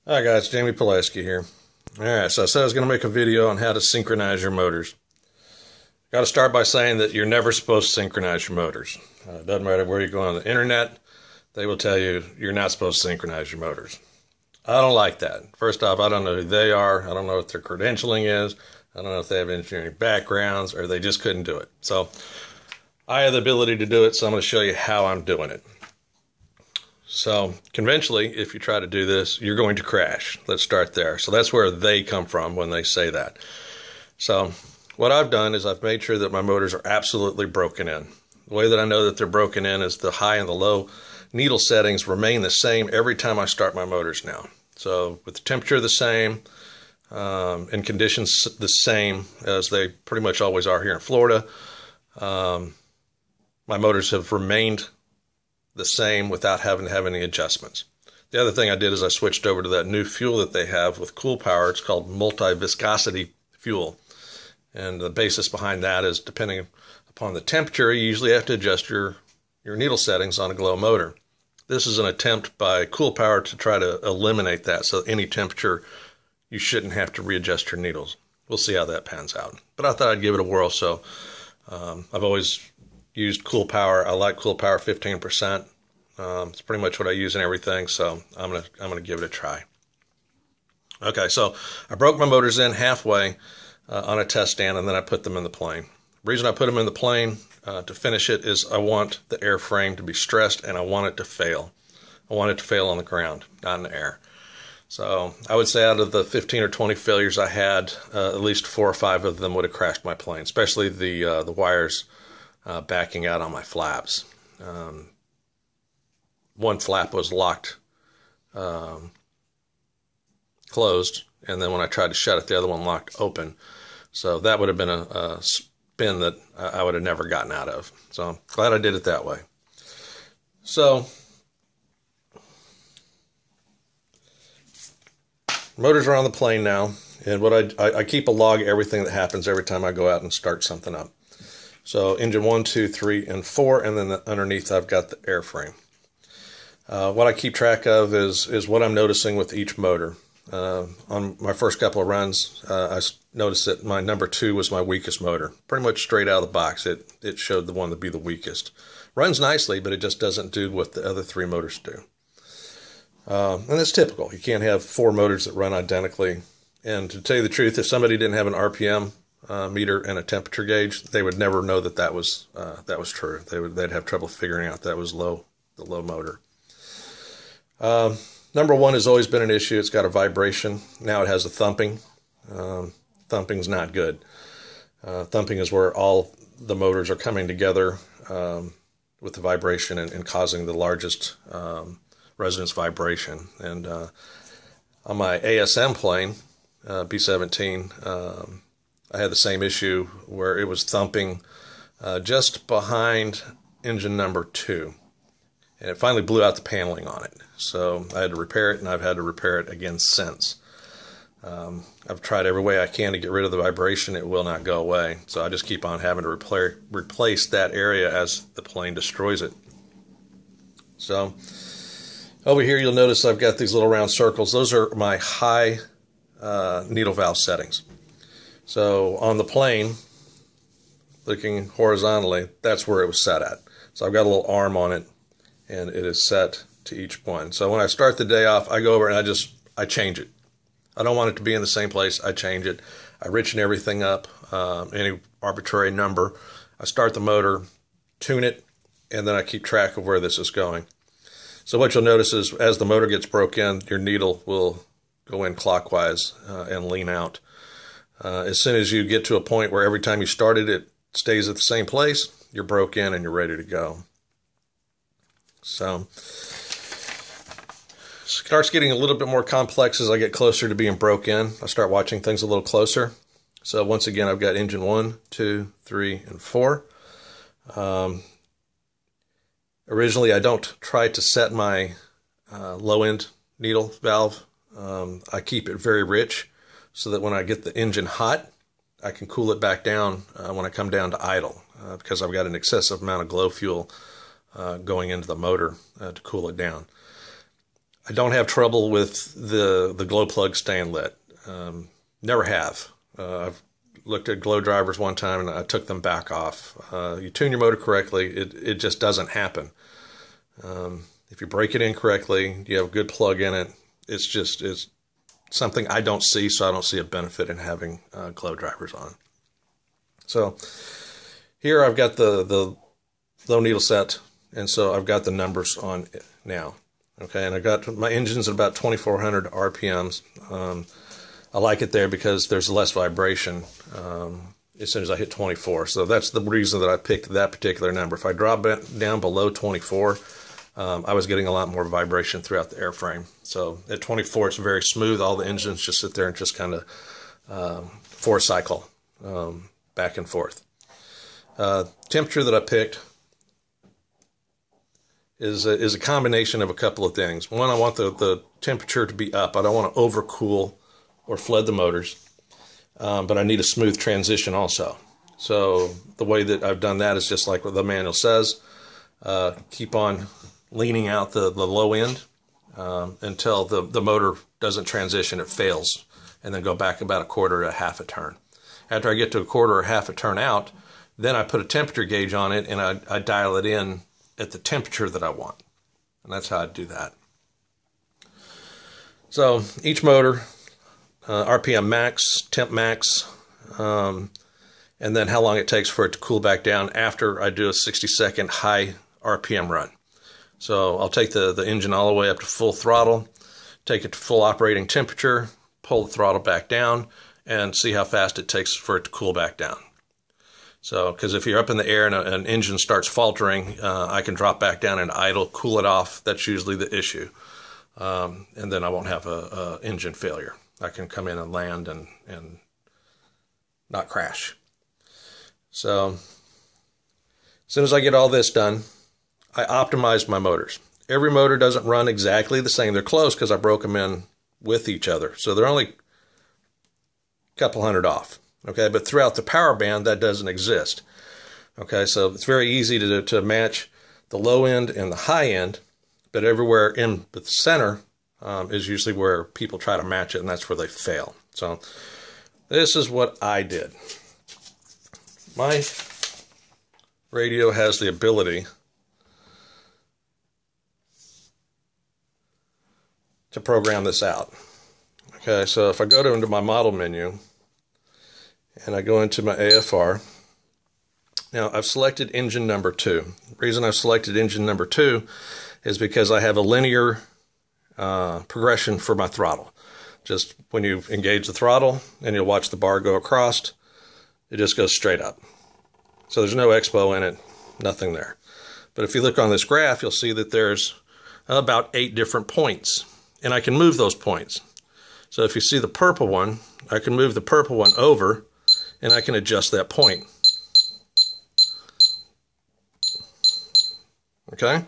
Hi guys, Jamie Pulaski here. Alright, so I said I was going to make a video on how to synchronize your motors. Got to start by saying that you're never supposed to synchronize your motors. It doesn't matter where you go on the internet, they will tell you you're not supposed to synchronize your motors. I don't like that. First off, I don't know who they are. I don't know what their credentialing is. I don't know if they have engineering backgrounds or they just couldn't do it. So I have the ability to do it, so I'm going to show you how I'm doing it. So conventionally, if you try to do this, you're going to crash. Let's start there. So that's where they come from when they say that. So what I've done is I've made sure that my motors are absolutely broken in. The way that I know that they're broken in is the high and the low needle settings remain the same every time I start my motors now. So with the temperature the same, and conditions the same as they pretty much always are here in Florida, my motors have remained the same without having to have any adjustments. The other thing I did is I switched over to that new fuel that they have with Cool Power. It's called multi-viscosity fuel. And the basis behind that is depending upon the temperature, you usually have to adjust your needle settings on a glow motor. This is an attempt by Cool Power to try to eliminate that, so any temperature you shouldn't have to readjust your needles. We'll see how that pans out. But I thought I'd give it a whirl, so I've always used Cool Power. I like Cool Power 15%. It's pretty much what I use in everything, so I'm gonna give it a try. Okay, so I broke my motors in halfway on a test stand, and then I put them in the plane. The reason I put them in the plane to finish it is I want the airframe to be stressed, and I want it to fail. I want it to fail on the ground, not in the air. So I would say out of the 15 or 20 failures I had, at least 4 or 5 of them would have crashed my plane, especially the wires backing out on my flaps. One flap was locked closed, and then when I tried to shut it, the other one locked open. So that would have been a spin that I would have never gotten out of. So I'm glad I did it that way. So motors are on the plane now, and what I keep a log of everything that happens every time I go out and start something up. So engine 1, 2, 3, and 4, and then underneath I've got the airframe. What I keep track of is what I'm noticing with each motor. On my first couple of runs, I noticed that my number 2 was my weakest motor. Pretty much straight out of the box, it showed the one to be the weakest. Runs nicely, but it just doesn't do what the other 3 motors do. And that's typical. You can't have 4 motors that run identically. And to tell you the truth, if somebody didn't have an RPM meter and a temperature gauge, they would never know that was true. They'd have trouble figuring out that was the low motor. Number 1 has always been an issue. It's got a vibration. Now it has a thumping. Thumping's not good. Thumping is where all the motors are coming together with the vibration and causing the largest resonance vibration. And on my ASM plane, B17, I had the same issue where it was thumping just behind engine number 2. And it finally blew out the paneling on it. So I had to repair it, and I've had to repair it again since. I've tried every way I can to get rid of the vibration. It will not go away. So I just keep on having to replace that area as the plane destroys it. So over here you'll notice I've got these little round circles. Those are my high needle valve settings. So on the plane, looking horizontally, that's where it was set at. So I've got a little arm on it, and it is set to each one. So when I start the day off, I go over and I change it. I don't want it to be in the same place. I change it. I richen everything up, any arbitrary number. I start the motor, tune it, and then I keep track of where this is going. So what you'll notice is as the motor gets broke in, your needle will go in clockwise and lean out. As soon as you get to a point where every time you start it, it stays at the same place, you're broke in and you're ready to go. So it starts getting a little bit more complex as I get closer to being broke in. I start watching things a little closer. So once again, I've got engine 1, 2, 3, and 4. Originally, I don't try to set my low-end needle valve. I keep it very rich so that when I get the engine hot, I can cool it back down when I come down to idle because I've got an excessive amount of glow fuel going into the motor to cool it down. I don't have trouble with the glow plug staying lit. Never have. I've looked at glow drivers one time and I took them back off. You tune your motor correctly, it just doesn't happen. If you break it in correctly, you have a good plug in it, it's something I don't see, so I don't see a benefit in having glow drivers on. So here I've got the low needle set, and so I've got the numbers on it now. Okay, and I got my engine's at about 2,400 RPMs. I like it there because there's less vibration as soon as I hit 24. So that's the reason that I picked that particular number. If I drop it down below 24, I was getting a lot more vibration throughout the airframe. So at 24, it's very smooth. All the engines just sit there and just kind of four cycle back and forth. Temperature that I picked is a combination of a couple of things. One, I want the temperature to be up. I don't want to overcool or flood the motors, but I need a smooth transition also. So the way that I've done that is just like what the manual says. Keep on leaning out the low end until the motor doesn't transition, it fails, and then go back about a quarter to half a turn. After I get to a quarter or half a turn out, then I put a temperature gauge on it and I dial it in at the temperature that I want. And that's how I do that. So each motor, RPM max, temp max, and then how long it takes for it to cool back down after I do a 60-second high RPM run. So I'll take the engine all the way up to full throttle, take it to full operating temperature, pull the throttle back down, and see how fast it takes for it to cool back down. So, because if you're up in the air and an engine starts faltering, I can drop back down and idle, cool it off. That's usually the issue. And then I won't have a engine failure. I can come in and land and not crash. So, as soon as I get all this done, I optimize my motors. Every motor doesn't run exactly the same. They're close because I broke them in with each other. So they're only a couple hundred off. Okay, but throughout the power band, that doesn't exist. Okay, so it's very easy to match the low end and the high end, but everywhere in the center is usually where people try to match it, and that's where they fail. So this is what I did. My radio has the ability to program this out. Okay, so if I go into my model menu, and I go into my AFR. Now, I've selected engine number 2. The reason I've selected engine number 2 is because I have a linear progression for my throttle. Just when you engage the throttle and you'll watch the bar go across, it just goes straight up. So there's no expo in it, nothing there. But if you look on this graph, you'll see that there's about 8 different points, and I can move those points. So if you see the purple one, I can move the purple one over, and I can adjust that point. Okay,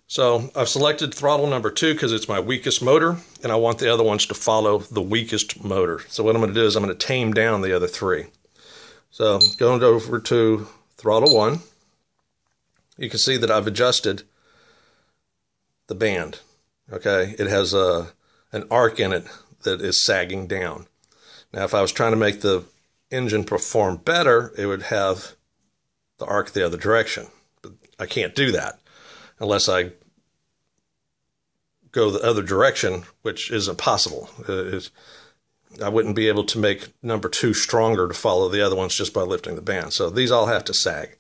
so I've selected throttle number 2 because it's my weakest motor, and I want the other ones to follow the weakest motor. So what I'm going to do is I'm going to tame down the other 3. So going over to throttle 1, you can see that I've adjusted the band. Okay, it has an arc in it that is sagging down. Now, if I was trying to make the engine perform better, it would have the arc the other direction. But I can't do that unless I go the other direction, which isn't possible. I wouldn't be able to make number 2 stronger to follow the other ones just by lifting the band. So these all have to sag.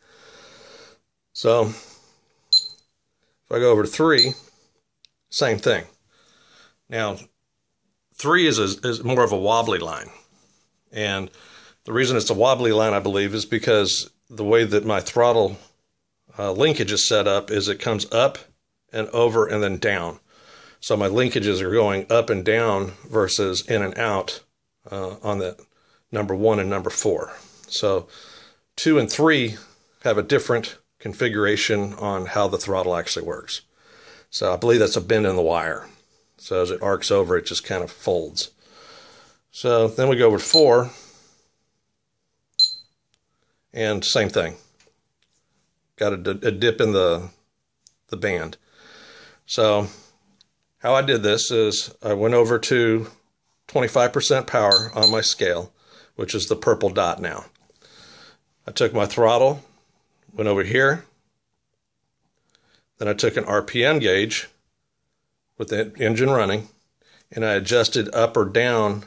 So if I go over to 3, same thing. Now, 3 is more of a wobbly line. And the reason it's a wobbly line, I believe, is because the way that my throttle linkage is set up is it comes up and over and then down. So my linkages are going up and down versus in and out on the number 1 and number 4. So 2 and 3 have a different configuration on how the throttle actually works. So I believe that's a bend in the wire. So as it arcs over, it just kind of folds. So then we go over to 4, and same thing. Got a dip in the band. So how I did this is I went over to 25% power on my scale, which is the purple dot now. I took my throttle, went over here, then I took an RPM gauge with the engine running, and I adjusted up or down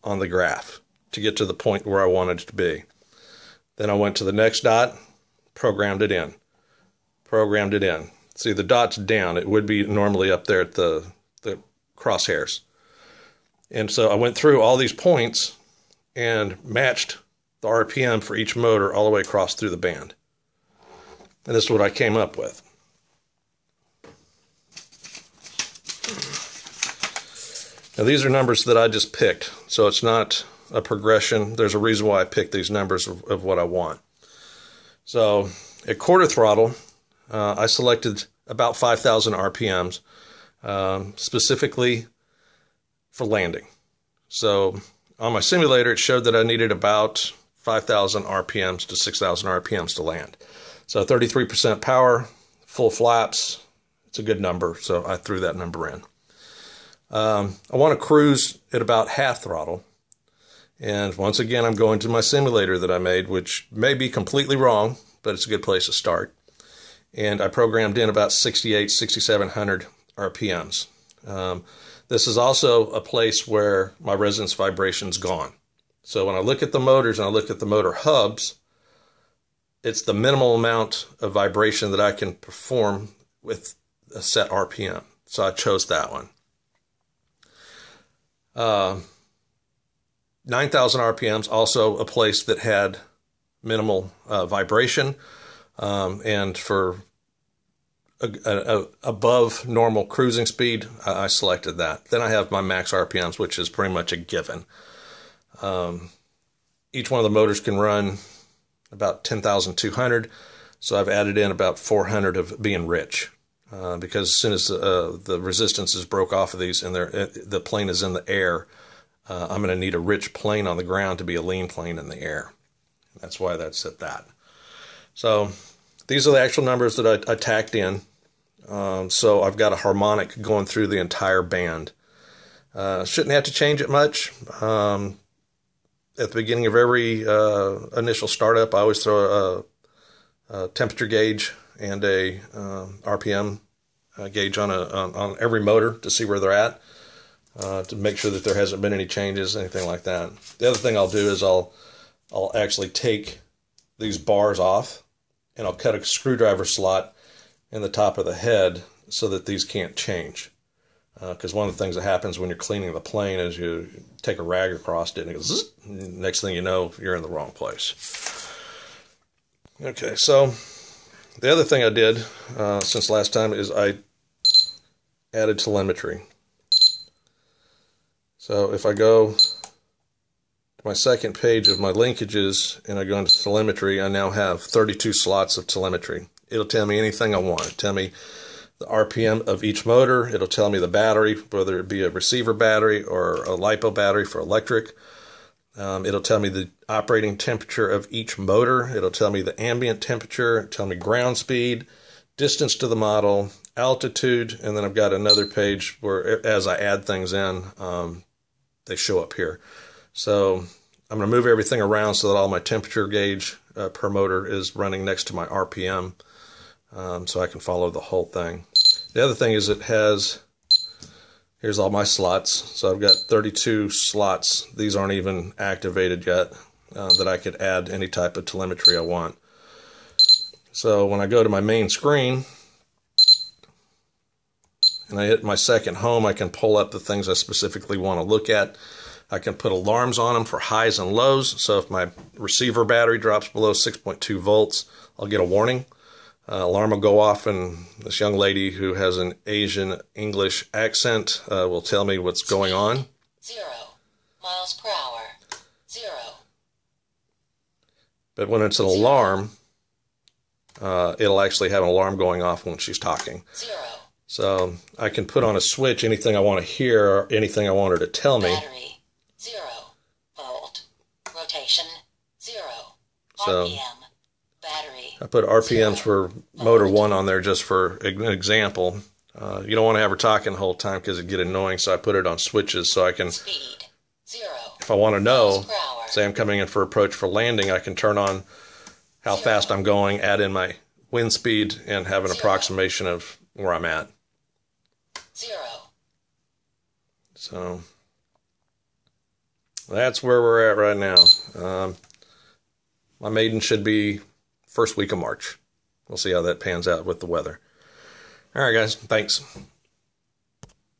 on the graph to get to the point where I wanted it to be. Then I went to the next dot, programmed it in. See, the dot's down. It would be normally up there at the crosshairs. And so I went through all these points and matched the RPM for each motor all the way across through the band. And this is what I came up with. Now these are numbers that I just picked, so it's not a progression. There's a reason why I picked these numbers of what I want. So at quarter throttle, I selected about 5,000 RPMs, specifically for landing. So on my simulator, it showed that I needed about 5,000 RPMs to 6,000 RPMs to land. So 33% power, full flaps, it's a good number, so I threw that number in. I want to cruise at about half throttle. And once again, I'm going to my simulator that I made, which may be completely wrong, but it's a good place to start. And I programmed in about 6,700 RPMs. This is also a place where my resonance vibration's gone. So when I look at the motors and I look at the motor hubs, it's the minimal amount of vibration that I can perform with a set RPM. So I chose that one. 9,000 RPMs, also a place that had minimal vibration, and for above normal cruising speed, I selected that. Then I have my max RPMs, which is pretty much a given. Each one of the motors can run about 10,200, so I've added in about 400 of being rich, because as soon as the resistances broke off of these and the plane is in the air, I'm going to need a rich plane on the ground to be a lean plane in the air. That's why that's at that. So these are the actual numbers that I tacked in. So I've got a harmonic going through the entire band. Shouldn't have to change it much. At the beginning of every initial startup, I always throw a temperature gauge and a RPM gauge on every motor to see where they're at, to make sure that there hasn't been any changes, anything like that. The other thing I'll do is I'll actually take these bars off, and I'll cut a screwdriver slot in the top of the head so that these can't change. Because one of the things that happens when you're cleaning the plane is you take a rag across it and it goes zzz, next thing you know, you're in the wrong place. Okay, so the other thing I did since last time is I added telemetry. So if I go to my second page of my linkages and I go into telemetry, I now have 32 slots of telemetry. It'll tell me anything I want. It'll tell me the RPM of each motor. It'll tell me the battery, whether it be a receiver battery or a LiPo battery for electric. It'll tell me the operating temperature of each motor. It'll tell me the ambient temperature, tell me ground speed, distance to the model, altitude, and then I've got another page where as I add things in, they show up here. So I'm going to move everything around so that all my temperature gauge per motor is running next to my RPM, so I can follow the whole thing. The other thing is it has, here's all my slots. So I've got 32 slots. These aren't even activated yet, that I could add any type of telemetry I want. So when I go to my main screen and I hit my second home, I can pull up the things I specifically want to look at. I can put alarms on them for highs and lows. So if my receiver battery drops below 6.2 volts, I'll get a warning. Alarm will go off, and this young lady who has an Asian English accent will tell me what's going on. 0 miles per hour. 0. But when it's an alarm, it'll actually have an alarm going off when she's talking. 0. So I can put on a switch anything I want to hear or anything I want her to tell me. Battery 0 volt. Rotation 0. So RPM. Battery. I put RPMs for motor 1 on there just for an example. You don't want to have her talking the whole time because it'd get annoying, so I put it on switches so I can, Speed 0. if I want to know, Miles per hour. say I'm coming in for approach for landing, I can turn on how fast I'm going, add in my wind speed, and have an approximation of where I'm at. 0. So that's where we're at right now. My maiden should be first week of March. We'll see how that pans out with the weather. All right, guys. Thanks.